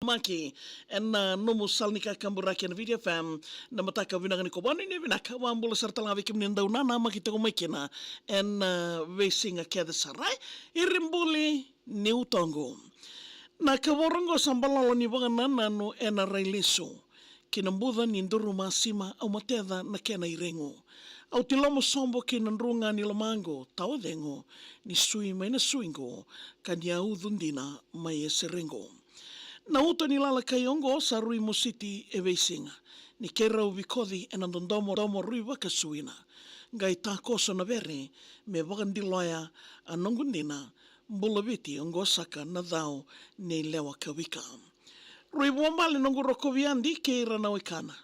Maki en nomu salnika kamburaki na video fam na mataka vinanga ni kobani ni vinaka wambula serta lavi kim ninda unana makita kumakina en vesinga keda sarai irimbuli ni utongo na kawarongo sambalalo ni vagana nanu ena railiso kinambuda ni nduru masima au mateda na kena irengo au tilomo sombo kinandrunga ni lamango tawadengo ni sui mai na suingo kanya udundina mai eserengo. Na uto ni lala kaiongo sa rui musiti e veisinga. Ni kerau vikodi e nandondomo rui wakasuina. Ngai tā koso na vere me wakandiloya a nongundina mbulaviti ongo saka na dhao ne lewa kawika. Rui wambale nongu rokoviandi ke rana wikana.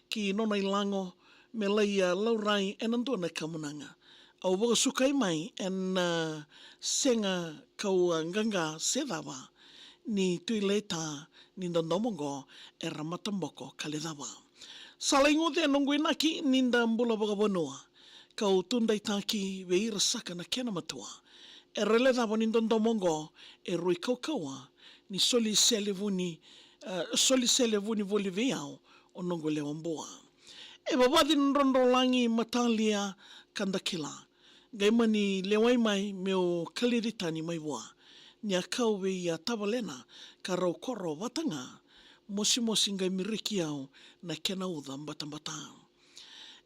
Ki nona ilango me laia laurai e nandona kamunanga. Au wakasukai mai en senga kau nganga sedava. Ni tuileta ni ndandomongo e ramatamboko kaledawa. Salaingo de nonguinaki ninda mbula bagabonoa. Kau tundai taki veira saka na kena matua. E reledawa ni ndandomongo e rui kaukaua ni soli selevuni voli veao o nongo lewamboa. E babadi nrondolangi matalia kandakila. Gaimani lewaimai meo kaliritani maibua. Ni a kauwe i a tawalena ka rau koro watanga mosi ngai miriki au na kena uda mbata.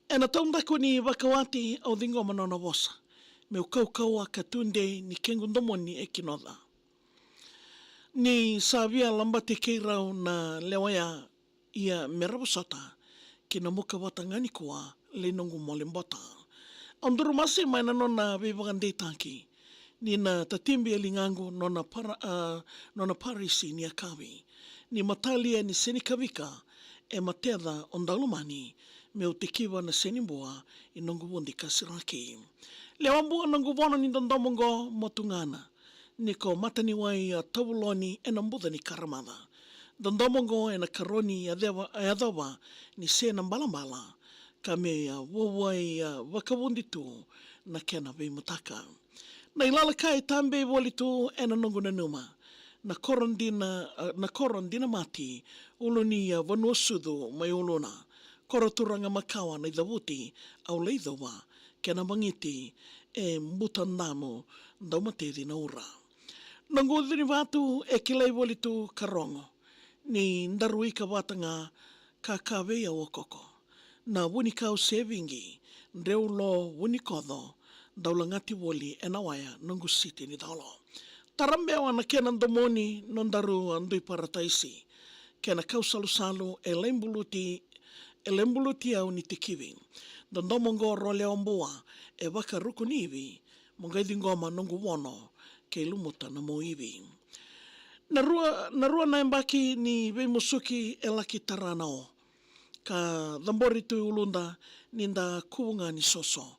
E na taundako ni wakawati au dingo manona wosa. Meu kaukau a katunde ni kengundomoni e kinodha. Ni savia lambate keirau na lewaya ia merawasota kina muka watangani kua le nongu molembota. Anduru masi mai na nona vivagandei taki. Ni na tatimbi elingangu nona parisi ni akawi. Ni matalia ni senikawika e mateda ondalumani meu tekiwa na senimboa i nongu wondi kasiraki. Lewambua nongu wono ni ndandomongo motungana. Niko mataniwai a tawuloni e nambuda ni karamada. Ndandomongo e na karoni adhawa ni sena mbalambala. Kame ya wawai wakawundi tu na kena vei mataka. Na ilala kai tambe wali tu ena nongu na numa. Na korondina mati uluni ya vanua sudu mai uluna. Koroturanga makawa na idawuti au leidawa kena mangiti e mbutandamo daumatedi na ura. Nongu udhini watu e kilai wali tu karongo. Ni ndarui ka watanga kakawe ya wakoko. Na wuni kau sevingi ndreulo wuni kodho. Daulangati woli e nawaya nongu siti ni daulo. Tarambewa na kena ndomoni nondaru andui parataisi. Kena kau salu e lembuluti au ni tikiwi. Ndomongo role ombua e waka rukuniwi. Mongaidi ngoma nongu wono ke lumuta na moiwi. Narua na embaki ni musuki e laki taranao. Ka dhambori tu ulunda ninda kuunga ni soso.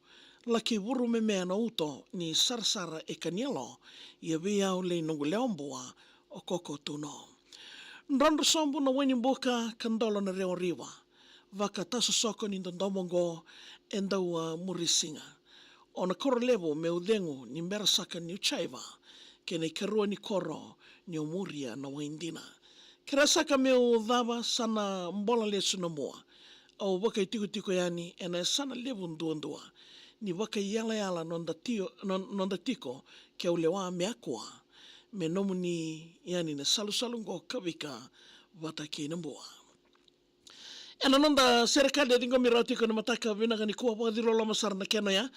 Laki wuru me mea na uto ni sarasara e kanielo i a viau le nongu leombua o koko tuno. Nrondo sombu na weni mboka kandolo na reo riwa. Waka taso soko ni ndandomongo e ndaua murisinga. O na koro levo me udhengu ni mbera saka ni uchaiva. Kene karua ni koro ni umuria na waindina. Kera saka me udhava sana mbola lesu na mua. Au waka itiko yani e na sana levo nduandua. Ni waka yala nonda tiko kia ulewa meakua. Me nomu ni yani na salu ngo kawika wata kinambua. Ena nonda serikali dingo mirau tiko na mataka vinaga ni kuwa wakadiro lama sara na keno ya.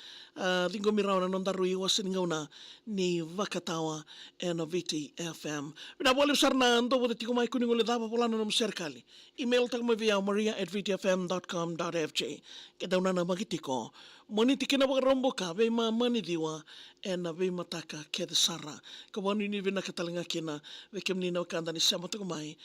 Dingo mirau na nonda rui wasi ngauna ni wakatawa ena VT FM. Vina boli usar na ndo wada tiko mai kuningo le dhaba polana nomu serikali. Email takuma via maria@vtfm.com.fj. Kita unana magitiko. Moni tikina wakaromboka vei mani diwa ena vei mataka keda sara. Kawanu ni vina katalinga kina vekem nina wakanda ni sama takumai